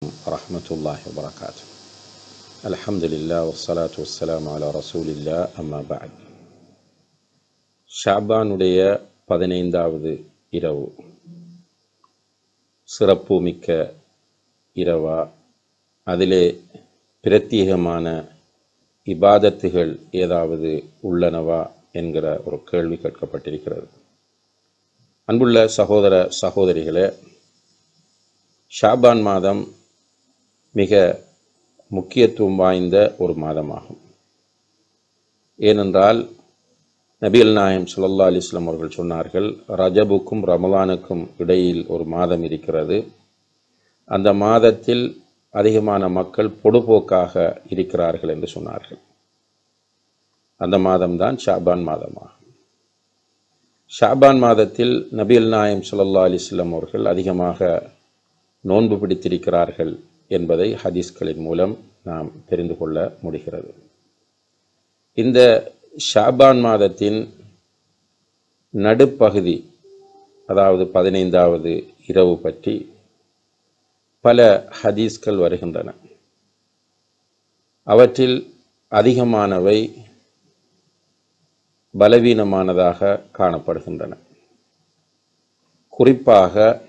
ورحمة الله وبركاته. الحمد لله والصلاة والسلام على رسول الله أما بعد. ஷாபானுடைய 15வது இரவு சிறப்பு மிக்க இரவா, அதிலே பிரத்யேகமான இபாதத்துகள் ஏதாவது உள்ளனவா என்கிற ஒரு கேள்வி கேட்கப்பட்டிருக்கிறது. அன்புள்ள சகோதர சகோதரிகளே, ஷாபான் மாதம் மிக முக்கியத்துவம் வாய்ந்த ஒரு மாதமாகும். ஏனென்றால் நபிகள் நாயகம் ஸல்லல்லாஹு அலைஹி வஸல்லம் அவர்கள் சொன்னார்கள், ரஜபுக்கும் ரமலானுக்கும் இடையில் ஒரு மாதம் இருக்கிறது. அந்த மாதத்தில் அதிகமான மக்கள் பொடுபோக்காக இருக்கிறார்கள் என்று சொன்னார்கள். அந்த மாதம்தான் ஷாபான் மாதமாகும். ஷாபான் மாதத்தில் நபிகள் நாயகம் ஸல்லல்லாஹு அலைஹி வஸல்லம் அவர்கள் அதிகமாக நோன்பு பிடித்திருக்கிறார்கள் என்பதை ஹதீஸ்களின் மூலம் நாம் தெரிந்து கொள்ள முடிகிறது. இந்த ஷாபான் மாதத்தின் நடுப்பகுதி, அதாவது 15வது இரவு பற்றி பல ஹதீஸ்கள் வருகின்றன. அவற்றில் அதிகமானவை பலவீனமானதாக காணப்படுகின்றன. குறிப்பாக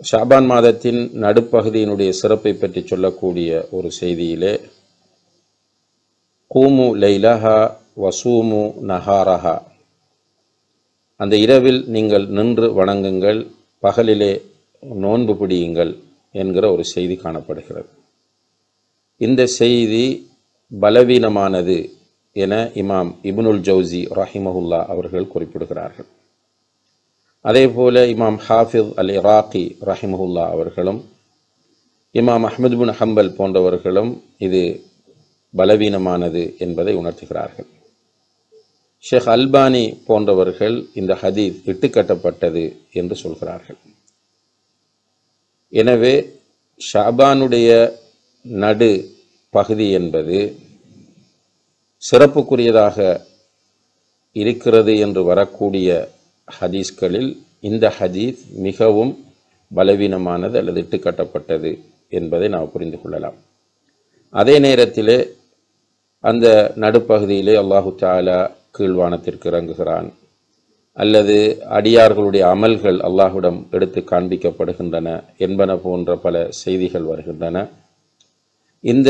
ஷாபான் மாதத்தின் நடுப்பகுதியினுடைய சிறப்பை பற்றி சொல்லக்கூடிய ஒரு செய்தியிலே, கூமு லைலஹா வசூமு நஹாரஹா, அந்த இரவில் நீங்கள் நின்று வணங்குங்கள், பகலிலே நோன்பு பிடியுங்கள் என்கிற ஒரு செய்தி காணப்படுகிறது. இந்த செய்தி பலவீனமானது என இமாம் இப்னுல் ஜௌசி ரஹிமஹுல்லா அவர்கள் குறிப்பிடுகிறார்கள். அதேபோல இமாம் ஹாஃபிஸ் அல் இராக்கி ரஹிமஹுல்லா அவர்களும் இமாம் அஹ்மத் பின் ஹம்பல் போன்றவர்களும் இது பலவீனமானது என்பதை உணர்த்துகிறார்கள். ஷேக் அல்பானி போன்றவர்கள் இந்த ஹதீஸ் இட்டுக்கட்டப்பட்டது என்று சொல்கிறார்கள். எனவே ஷாபானுடைய நடு பகுதி என்பது சிறப்புக்குரியதாக இருக்கிறது என்று வரக்கூடிய ஹதீஸ்களில் இந்த ஹதீஸ் மிகவும் பலவீனமானது அல்லது இட்டுக்கட்டப்பட்டது என்பதை நாம் புரிந்து கொள்ளலாம். அதே நேரத்திலே அந்த நடுப்பகுதியிலே அல்லாஹு தஆலா கீழ்வானத்திற்கு இறங்குகிறான், அல்லது அடியார்களுடைய அமல்கள் அல்லாஹ்விடம் எடுத்து காண்பிக்கப்படுகின்றன என்பன போன்ற பல செய்திகள் வருகின்றன. இந்த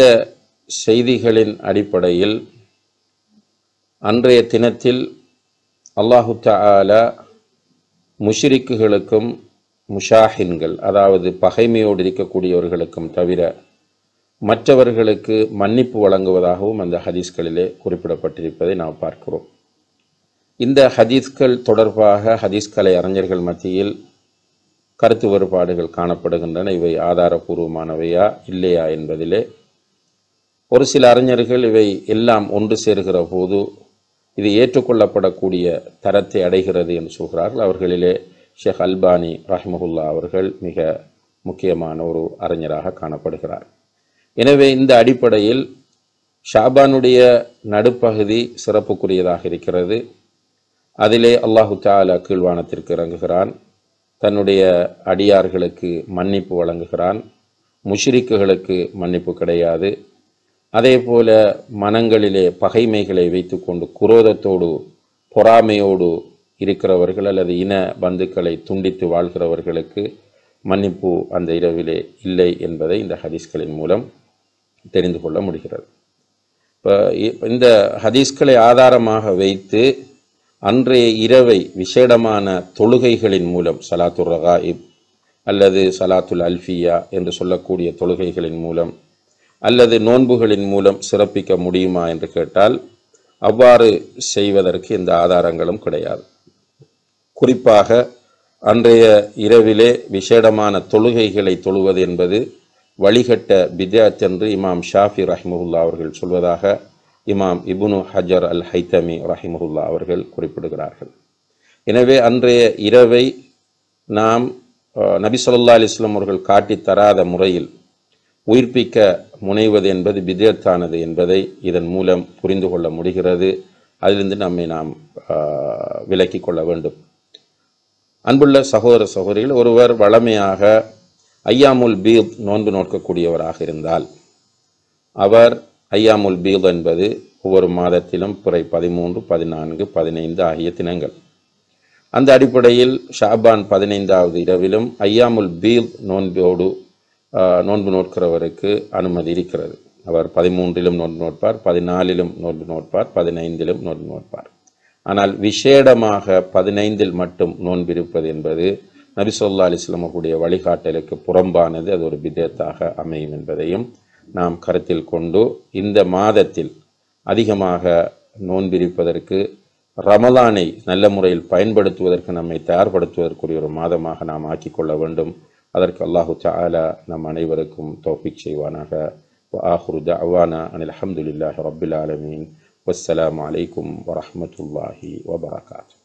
செய்திகளின் அடிப்படையில் அன்றைய தினத்தில் அல்லாஹு தஆலா முஷ்ரிக்குகளுக்கும் முஷாஹின்கள், அதாவது பகைமையோடு இருக்கக்கூடியவர்களுக்கும் தவிர மற்றவர்களுக்கு மன்னிப்பு வழங்குவதாகவும் அந்த ஹதீஸ்களிலே குறிப்பிடப்பட்டிருப்பதை நாம் பார்க்கிறோம். இந்த ஹதீஸ்கள் தொடர்பாக ஹதீஸ்கலை அறிஞர்கள் மத்தியில் கருத்து வேறுபாடுகள் காணப்படுகின்றன. இவை ஆதாரபூர்வமானவையா இல்லையா என்பதிலே ஒரு சில அறிஞர்கள் இவை எல்லாம் ஒன்று சேர்கிற போது இது ஏற்றுக்கொள்ளப்படக்கூடிய தரத்தை அடைகிறது என்று சொல்கிறார்கள். அவர்களிலே ஷேக் அல்பானி ரஹிமஹுல்லா அவர்கள் மிக முக்கியமான ஒரு அறிஞராக காணப்படுகிறார். எனவே இந்த அடிப்படையில் ஷாபானுடைய நடுப்பகுதி சிறப்புக்குரியதாக இருக்கிறது. அதிலே அல்லாஹு தஆலா கீழ்வானத்திற்கு இறங்குகிறான், தன்னுடைய அடியார்களுக்கு மன்னிப்பு வழங்குகிறான், முஷ்ரிக்குகளுக்கு மன்னிப்பு கிடையாது. அதே போல மனங்களிலே பகைமைகளை வைத்துக்கொண்டு குரோதத்தோடு பொறாமையோடு இருக்கிறவர்கள் அல்லது இன பந்துக்களை துண்டித்து வாழ்கிறவர்களுக்கு மன்னிப்பு அந்த இரவிலே இல்லை என்பதை இந்த ஹதீஸ்களின் மூலம் தெரிந்து கொள்ள முடிகிறது. இப்போ இந்த ஹதீஸ்களை ஆதாரமாக வைத்து அன்றைய இரவை விசேடமான தொழுகைகளின் மூலம், சலாத்துர் ரகாயிப் அல்லது சலாத்துல் அல்ஃபியா என்று சொல்லக்கூடிய தொழுகைகளின் மூலம் அல்லது நோன்புகளின் மூலம் சிறப்பிக்க முடியுமா என்று கேட்டால் அவ்வாறு செய்வதற்கு எந்த ஆதாரங்களும் கிடையாது. குறிப்பாக அன்றைய இரவிலே விசேடமான தொழுகைகளை தொழுவது என்பது வழிகட்ட பித்அத் என்று இமாம் ஷாஃபி ரஹிமஹுல்லா அவர்கள் சொல்வதாக இமாம் இப்னு ஹஜர் அல் ஹைத்தமி ரஹிமஹுல்லா அவர்கள் குறிப்பிடுகிறார்கள். எனவே அன்றைய இரவை நாம் நபி ஸல்லல்லாஹு அலைஹி வஸல்லம் அவர்கள் காட்டித் தராத முறையில் உயிர்ப்பிக்க முனைவது என்பது பித்அத்தானது என்பதை இதன் மூலம் புரிந்து கொள்ள முடிகிறது. அதிலிருந்து நம்மை நாம் விலக்கிக் கொள்ள வேண்டும். அன்புள்ள சகோதர சகோதரிகள், ஒருவர் வளமையாக ஐயாமுல் பீத் நோன்பு நோக்கக்கூடியவராக இருந்தால் அவர் ஐயாமுல் பீத் என்பது ஒவ்வொரு மாதத்திலும் பிறை 13, 14, 15 ஆகிய தினங்கள். அந்த அடிப்படையில் ஷாபான் 15வது இரவிலும் ஐயாமுல் பீத் நோன்பு நோட்கிறவருக்கு அனுமதி இருக்கிறது. அவர் 13லும் நோன்பு நோட்பார், 14லும் நோன்பு நோட்பார், 15லும் நோன்பு நோட்பார். ஆனால் விசேடமாக 15இல் மட்டும் நோன்பிருப்பது என்பது நபி ஸல்லல்லாஹு அலைஹி வஸல்லம் அவர்களுடைய வழிகாட்டலுக்கு புறம்பானது, அது ஒரு பிதத்தாக அமையும் என்பதையும் நாம் கருத்தில் கொண்டு இந்த மாதத்தில் அதிகமாக நோன்பிருப்பதற்கு ரமலானை நல்ல முறையில் பயன்படுத்துவதற்கு நம்மை தயார்படுத்துவதற்குரிய ஒரு மாதமாக நாம் ஆக்கிக்கொள்ள வேண்டும். அதற்கு அல்லாஹு தஆலா நம் அனைவருக்கும் தௌஃபீக் செய்வானாக. வஆஹிரு தஅவானா அனில் ஹம்துலில்லாஹி ரப்பில் ஆலமீன். வஸ்ஸலாமு அலைக்கும் வரஹ்மத்துல்லாஹி வபரகாத்துஹு.